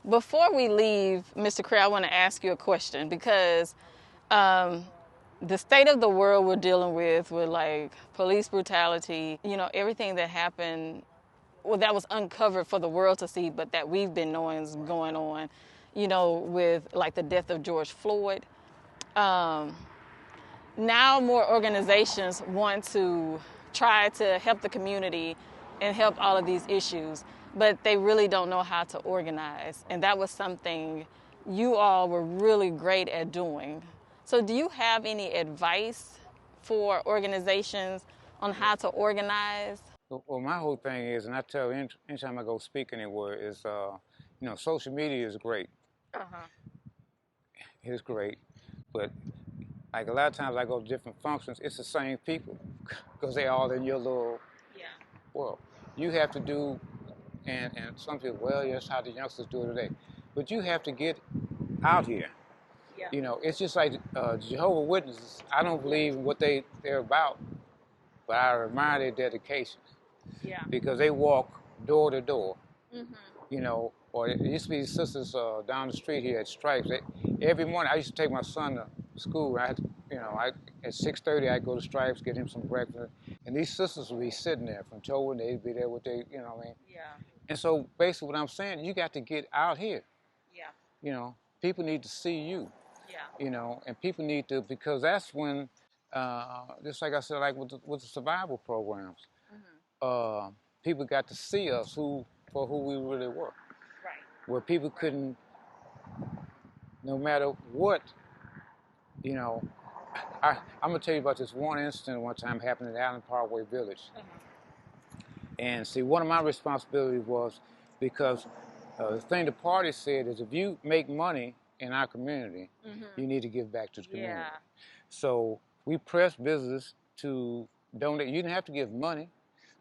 Before we leave, Mr. Cray, I want to ask you a question because the state of the world we're dealing with like police brutality, everything that happened, well, that was uncovered for the world to see, but that we've been knowing is going on, with like the death of George Floyd. Um, Now more organizations want to try to help the community and help all of these issues, but they really don't know how to organize. And that was something you all were really great at doing. So do you have any advice for organizations on how to organize? Well, my whole thing is, and I tell anytime I go speak anywhere, is, social media is great. Uh-huh. It's great, but like a lot of times I go to different functions, it's the same people because they all in your little Yeah. world. You have to do, and some people, well, yes, how the youngsters do it today, but you have to get out here. Yeah. It's just like Jehovah Witnesses. I don't believe in what they're about, but I admire their dedication Yeah. because they walk door to door. Mm-hmm. Or it used to be sisters down the street here at Stripes. Every morning, I used to take my son to school. At 6:30, I'd go to Stripes, get him some breakfast, and these sisters would be sitting there from Tobin. They'd be there with what I mean. Yeah. And so, basically, what I'm saying, you got to get out here. Yeah. People need to see you. Yeah. And people need to, because that's when, just like I said, like with the survival programs, Mm-hmm. uh, people got to see us for who we really were. Right. Where people couldn't, no matter what, you know, I'm gonna tell you about this one incident one time happened in Allen Parkway Village. And see, one of my responsibilities was because the thing the party said is if you make money in our community, you need to give back to the community. Yeah. So we pressed business to donate. You didn't have to give money.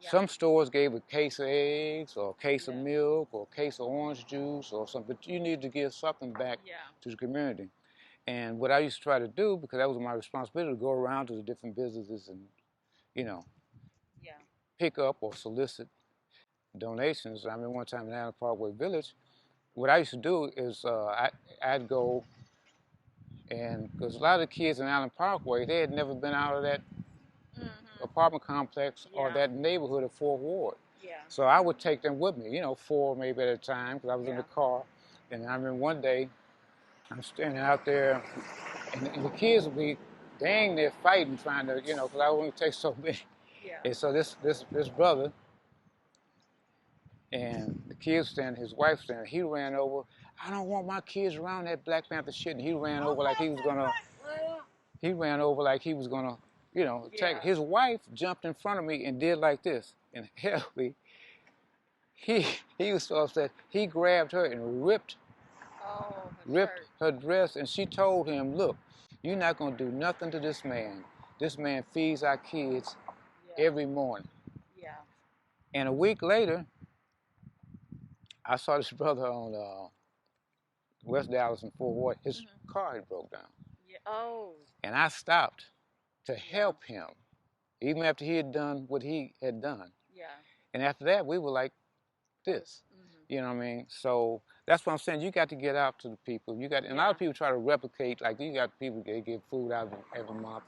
Yeah. Some stores gave a case of eggs or a case of Yeah. milk or a case of orange juice or something, but you need to give something back to the community. And what I used to try to do, because that was my responsibility, to go around to the different businesses and, you know, Yeah. pick up or solicit donations. I remember one time in Allen Parkway Village, what I used to do is I'd go, and because a lot of the kids in Allen Parkway, they had never been out of that apartment complex or that neighborhood of Fourth Ward. Yeah. So I would take them with me, four maybe at a time, because I was in Yeah. the car. And I remember one day, I'm standing out there, and the kids would be dang near fighting, trying to, because I wouldn't take so many. Yeah. And so this brother, and the kids standing, his wife standing, he ran over. I don't want my kids around that Black Panther shit. And he ran over like he was gonna, attack. His wife jumped in front of me and did like this. And hell, he was so upset. He grabbed her and ripped her dress, and she told him, look, you're not gonna do nothing to this man. This man feeds our kids every morning. Yeah. And a week later, I saw this brother on West Dallas and Fort Ward. His car had broke down. Yeah. Oh. And I stopped to help him, even after he had done what he had done. Yeah. And after that, we were like this. You know what I mean? So that's what I'm saying. You got to get out to the people. And a lot of people try to replicate, like you got people, they give food out every month.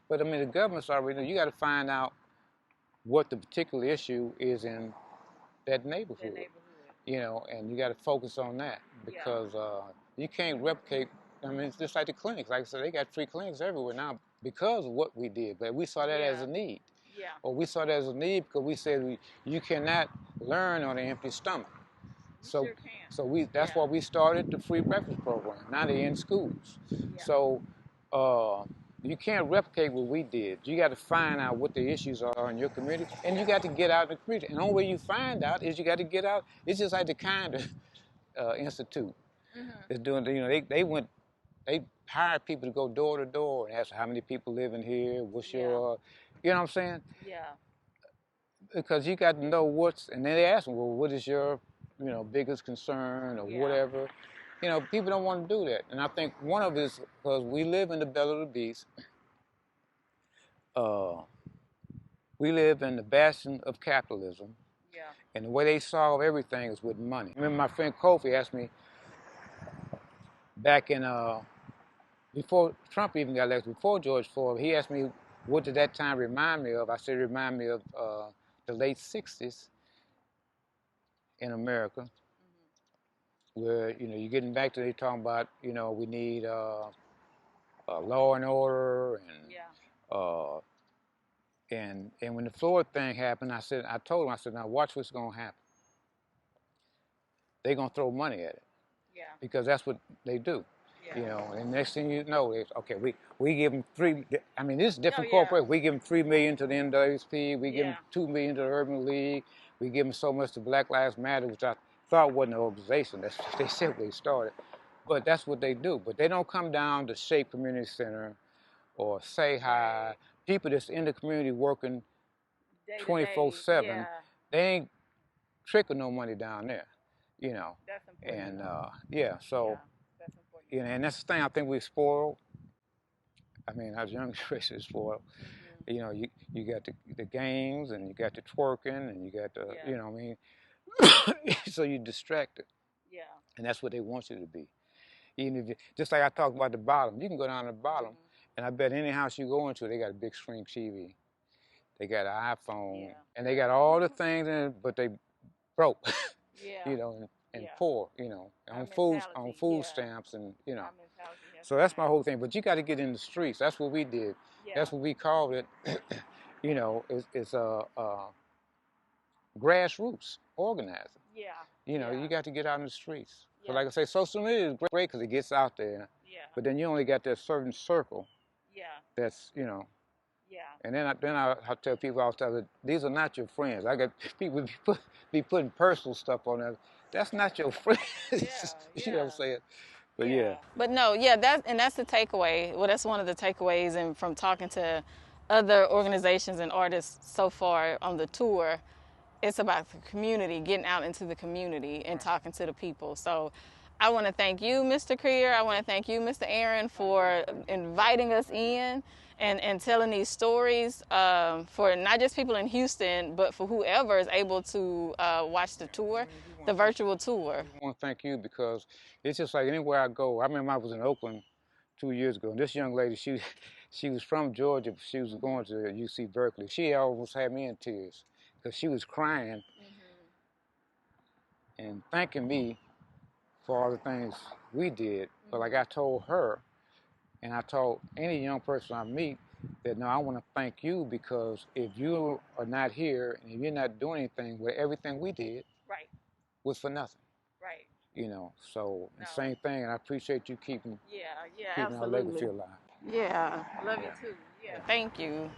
But I mean, the government's already, you got to find out what the particular issue is in that neighborhood. And you got to focus on that because you can't replicate. I mean, it's just like the clinics. Like I said, they got free clinics everywhere now because of what we did. But we saw that as a need. Yeah. Or we saw that as a need because we said you cannot learn on an empty stomach. So, sure can. So that's why we started the free breakfast program. Now they're in schools. Yeah. So you can't replicate what we did. You got to find out what the issues are in your community, and you got to get out in the community. And the only way you find out is you got to get out. It's just like the Kinder Institute is doing. They hired people to go door to door and ask how many people live in here. What's your, you know what I'm saying? Yeah. Because you got to know and then they ask them, well, what is your, biggest concern or whatever. People don't want to do that. And I think one of it is because we live in the belly of the beast. We live in the bastion of capitalism. Yeah. And the way they solve everything is with money. I remember my friend Kofi asked me, back in before Trump even got elected, before George Floyd, he asked me what did that time remind me of. I said, remind me of the late '60s in America, where you're getting back to they talking about we need law and order and when the Floyd thing happened, I told him, I said, now watch what's gonna happen. They're gonna throw money at it. Yeah. Because that's what they do. Yeah. And next thing you know, it's okay. We give them three. I mean, this is different corporate. We give them $3 million to the NAACP. We give them $2 million to the Urban League. We give them so much to Black Lives Matter, which I thought wasn't an organization. That's what they said they started, but that's what they do. But they don't come down to Shape Community Center or Say Hi. People that's in the community working 24/7. They ain't tricking no money down there. That's important. And so that's important. And that's the thing. I think we're spoiled. I mean, our young generation is spoiled. You got the games, and you got the twerking, and you got the what I mean. So you're distracted. Yeah. And that's what they want you to be. Even if just like I talked about the bottom, you can go down to the bottom, and I bet any house you go into, they got a big screen TV. They got an iPhone, and they got all the things in it, but they broke. And poor, on food stamps, and So that's my whole thing. But you got to get in the streets. That's what we did. That's what we called it. It's grassroots organizing. You got to get out in the streets. So like I say, social media is great because it gets out there. But then you only got that certain circle. That's And then I tell people all the time that these are not your friends. I got people be putting personal stuff on there. That's not your friends. You know what I'm saying? But But no, that's the takeaway. Well, that's one of the takeaways, and from talking to other organizations and artists so far on the tour, it's about the community, getting out into the community and talking to the people. So I want to thank you, Mr. Creer. I want to thank you, Mr. Aaron, for inviting us in and telling these stories for not just people in Houston, but for whoever is able to watch the tour, the virtual tour. I want to thank you because it's just like anywhere I go. I remember I was in Oakland 2 years ago, and this young lady, she was from Georgia, but she was going to UC Berkeley. She almost had me in tears because she was crying and thanking me for all the things we did. But like I told her, and I told any young person I meet, that no, I want to thank you because if you are not here and if you're not doing anything, well, everything we did was for nothing. So the same thing, and I appreciate you keeping our legacy alive. Yeah, love you too. Yeah, thank you.